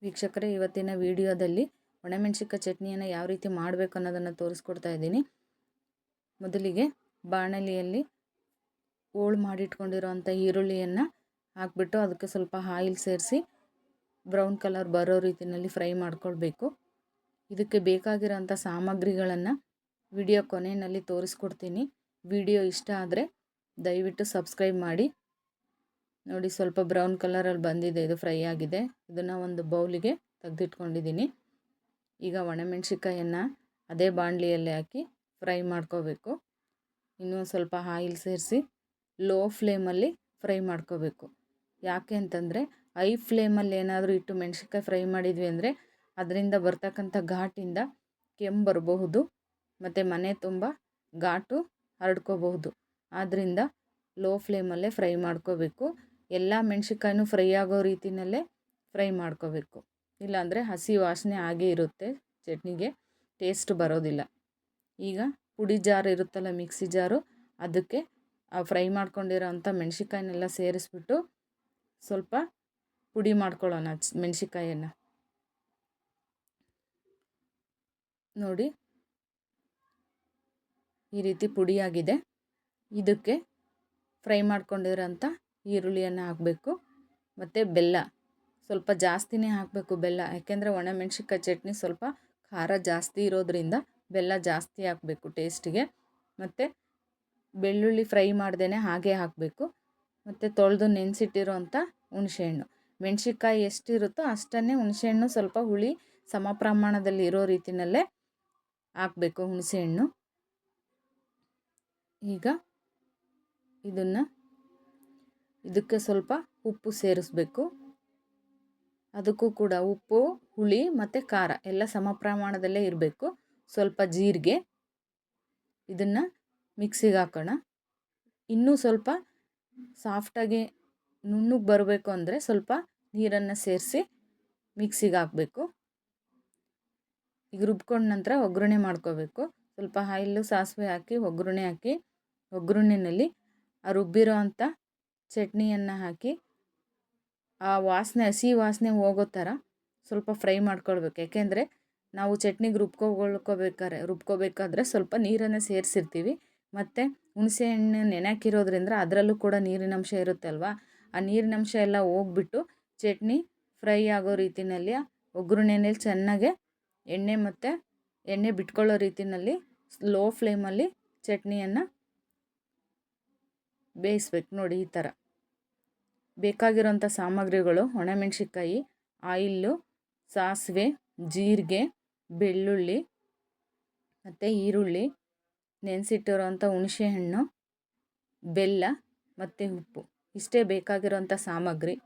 ವೀಕ್ಷಕರೇ, ಇವತ್ತಿನ ವಿಡಿಯೋದಲ್ಲಿ ಒಣಮೆಣಸಿನಕಾಯಿ ಚಟ್ನಿಯನ್ನು ಯಾವ ರೀತಿ ಮಾಡಬೇಕು ಅನ್ನೋದನ್ನು ತೋರಿಸ್ಕೊಡ್ತಾ ಇದ್ದೀನಿ. ಮೊದಲಿಗೆ ಬಾಣಲಿಯಲ್ಲಿ ಹೋಳು ಮಾಡಿಟ್ಕೊಂಡಿರೋಂಥ ಈರುಳ್ಳಿಯನ್ನು ಹಾಕ್ಬಿಟ್ಟು ಅದಕ್ಕೆ ಸ್ವಲ್ಪ ಆಯಿಲ್ ಸೇರಿಸಿ ಬ್ರೌನ್ ಕಲರ್ ಬರೋ ರೀತಿಯಲ್ಲಿ ಫ್ರೈ ಮಾಡ್ಕೊಳ್ಬೇಕು. ಇದಕ್ಕೆ ಬೇಕಾಗಿರೋಂಥ ಸಾಮಗ್ರಿಗಳನ್ನು ವಿಡಿಯೋ ಕೊನೆಯಲ್ಲಿ ತೋರಿಸ್ಕೊಡ್ತೀನಿ. ವಿಡಿಯೋ ಇಷ್ಟ ಆದರೆ ದಯವಿಟ್ಟು ಸಬ್ಸ್ಕ್ರೈಬ್ ಮಾಡಿ. ನೋಡಿ, ಸ್ವಲ್ಪ ಬ್ರೌನ್ ಕಲರಲ್ಲಿ ಬಂದಿದೆ, ಇದು ಫ್ರೈ ಆಗಿದೆ. ಇದನ್ನು ಒಂದು ಬೌಲಿಗೆ ತೆಗೆದಿಟ್ಕೊಂಡಿದ್ದೀನಿ. ಈಗ ಒಣಮೆಣಸಿಕಾಯನ್ನು ಅದೇ ಬಾಣಲಿಯಲ್ಲಿ ಹಾಕಿ ಫ್ರೈ ಮಾಡ್ಕೋಬೇಕು. ಇನ್ನೂ ಸ್ವಲ್ಪ ಆಯಿಲ್ ಸೇರಿಸಿ ಲೋ ಫ್ಲೇಮಲ್ಲಿ ಫ್ರೈ ಮಾಡ್ಕೋಬೇಕು. ಯಾಕೆ ಅಂತಂದರೆ ಹೈ ಫ್ಲೇಮಲ್ಲಿ ಏನಾದರೂ ಇಟ್ಟು ಮೆಣಸಿನ್ಕಾಯಿ ಫ್ರೈ ಮಾಡಿದ್ವಿ ಅಂದರೆ ಅದರಿಂದ ಬರ್ತಕ್ಕಂಥ ಘಾಟಿಂದ ಕೆಮ್ಮು ಬರಬಹುದು ಮತ್ತು ಮನೆ ತುಂಬ ಘಾಟು ಹರಡ್ಕೋಬಹುದು. ಆದ್ದರಿಂದ ಲೋ ಫ್ಲೇಮಲ್ಲೇ ಫ್ರೈ ಮಾಡ್ಕೋಬೇಕು. ಎಲ್ಲ ಮೆಣಸಿನ್ಕಾಯಿನೂ ಫ್ರೈ ಆಗೋ ರೀತಿಯಲ್ಲೇ ಫ್ರೈ ಮಾಡ್ಕೋಬೇಕು. ಇಲ್ಲಾಂದರೆ ಹಸಿ ವಾಸನೆ ಆಗೇ ಇರುತ್ತೆ, ಚಟ್ನಿಗೆ ಟೇಸ್ಟ್ ಬರೋದಿಲ್ಲ. ಈಗ ಪುಡಿ ಜಾರು ಇರುತ್ತಲ್ಲ, ಮಿಕ್ಸಿ ಜಾರು, ಅದಕ್ಕೆ ಫ್ರೈ ಮಾಡ್ಕೊಂಡಿರೋಂಥ ಮೆಣಸಿನ್ಕಾಯಿನೆಲ್ಲ ಸೇರಿಸ್ಬಿಟ್ಟು ಸ್ವಲ್ಪ ಪುಡಿ ಮಾಡ್ಕೊಳ್ಳೋಣ ಮೆಣಸಿನ್ಕಾಯನ್ನು. ನೋಡಿ, ಈ ರೀತಿ ಪುಡಿಯಾಗಿದೆ. ಇದಕ್ಕೆ ಫ್ರೈ ಮಾಡ್ಕೊಂಡಿರೋಂಥ ಈರುಳ್ಳಿಯನ್ನು ಹಾಕಬೇಕು ಮತ್ತು ಬೆಲ್ಲ ಸ್ವಲ್ಪ ಜಾಸ್ತಿನೇ ಹಾಕಬೇಕು. ಬೆಲ್ಲ ಯಾಕೆಂದರೆ ಒಣಮೆಣಸಿನ್ಕಾಯಿ ಚಟ್ನಿ ಸ್ವಲ್ಪ ಖಾರ ಜಾಸ್ತಿ ಇರೋದ್ರಿಂದ ಬೆಲ್ಲ ಜಾಸ್ತಿ ಹಾಕಬೇಕು ಟೇಸ್ಟಿಗೆ. ಮತ್ತು ಬೆಳ್ಳುಳ್ಳಿ ಫ್ರೈ ಮಾಡ್ದೇ ಹಾಗೆ ಹಾಕಬೇಕು. ಮತ್ತು ತೊಳೆದು ನೆನೆಸಿಟ್ಟಿರೋಂಥ ಹುಣಸೆಹಣ್ಣು, ಮೆಣಸಿನ್ಕಾಯಿ ಎಷ್ಟಿರುತ್ತೋ ಅಷ್ಟನ್ನೇ ಹುಣಸೆಹಣ್ಣು ಸ್ವಲ್ಪ ಹುಳಿ ಸಮ ಪ್ರಮಾಣದಲ್ಲಿ ಇರೋ ರೀತಿಯಲ್ಲೇ ಹಾಕಬೇಕು ಹುಣಸೆಹಣ್ಣು. ಈಗ ಇದಕ್ಕೆ ಸ್ವಲ್ಪ ಉಪ್ಪು ಸೇರಿಸ್ಬೇಕು. ಅದಕ್ಕೂ ಕೂಡ ಉಪ್ಪು, ಹುಳಿ ಮತ್ತು ಖಾರ ಎಲ್ಲ ಸಮ ಪ್ರಮಾಣದಲ್ಲೇ ಇರಬೇಕು. ಸ್ವಲ್ಪ ಜೀರಿಗೆ, ಇದನ್ನು ಮಿಕ್ಸಿಗೆ ಹಾಕೋಣ. ಇನ್ನೂ ಸ್ವಲ್ಪ ಸಾಫ್ಟಾಗಿ ನುಣ್ಣಗೆ ಬರಬೇಕು ಅಂದರೆ ಸ್ವಲ್ಪ ನೀರನ್ನು ಸೇರಿಸಿ ಮಿಕ್ಸಿಗೆ ಹಾಕಬೇಕು. ಈಗ ರುಬ್ಕೊಂಡ ನಂತರ ಒಗ್ಗರಣೆ ಮಾಡ್ಕೋಬೇಕು. ಸ್ವಲ್ಪ ಆಯಿಲು, ಸಾಸಿವೆ ಹಾಕಿ ಒಗ್ಗರಣೆ ಹಾಕಿ ಒಗ್ಗರಣೆಯಲ್ಲಿ ಆ ರುಬ್ಬಿರೋ ಅಂಥ ಚಟ್ನಿಯನ್ನು ಹಾಕಿ ಆ ವಾಸನೆ, ಹಸಿ ವಾಸನೆ ಹೋಗೋ ಥರ ಸ್ವಲ್ಪ ಫ್ರೈ ಮಾಡ್ಕೊಳ್ಬೇಕು. ಯಾಕೆಂದರೆ ನಾವು ಚಟ್ನಿಗೆ ರುಬ್ಕೋಬೇಕಾದ್ರೆ ಸ್ವಲ್ಪ ನೀರನ್ನು ಸೇರಿಸಿರ್ತೀವಿ. ಮತ್ತು ಹುಣಸೆಹಣ್ಣು ನೆನೆಹಾಕಿರೋದ್ರಿಂದ ಅದರಲ್ಲೂ ಕೂಡ ನೀರಿನಂಶ ಇರುತ್ತೆ ಅಲ್ವಾ, ಆ ನೀರಿನಂಶ ಎಲ್ಲ ಹೋಗ್ಬಿಟ್ಟು ಚಟ್ನಿ ಫ್ರೈ ಆಗೋ ರೀತಿಯಲ್ಲಿ ಒಗ್ಗರಣೆಯಲ್ಲಿ ಚೆನ್ನಾಗೆ ಎಣ್ಣೆ ಬಿಟ್ಕೊಳ್ಳೋ ರೀತಿಯಲ್ಲಿ ಲೋ ಫ್ಲೇಮಲ್ಲಿ ಚಟ್ನಿಯನ್ನು ಬೇಯಿಸ್ಬೇಕು. ನೋಡಿ, ಈ ಥರ. ಬೇಕಾಗಿರೋಂಥ ಸಾಮಗ್ರಿಗಳು: ಒಣಮೆಣಸಿನ್ಕಾಯಿ, ಆಯಿಲ್ಲು, ಸಾಸಿವೆ, ಜೀರಿಗೆ, ಬೆಳ್ಳುಳ್ಳಿ ಮತ್ತು ಈರುಳ್ಳಿ, ನೆನೆಸಿಟ್ಟಿರೋಂಥ ಹುಣಸೆಹಣ್ಣು, ಬೆಲ್ಲ ಮತ್ತು ಉಪ್ಪು. ಇಷ್ಟೇ ಬೇಕಾಗಿರೋಂಥ ಸಾಮಗ್ರಿ.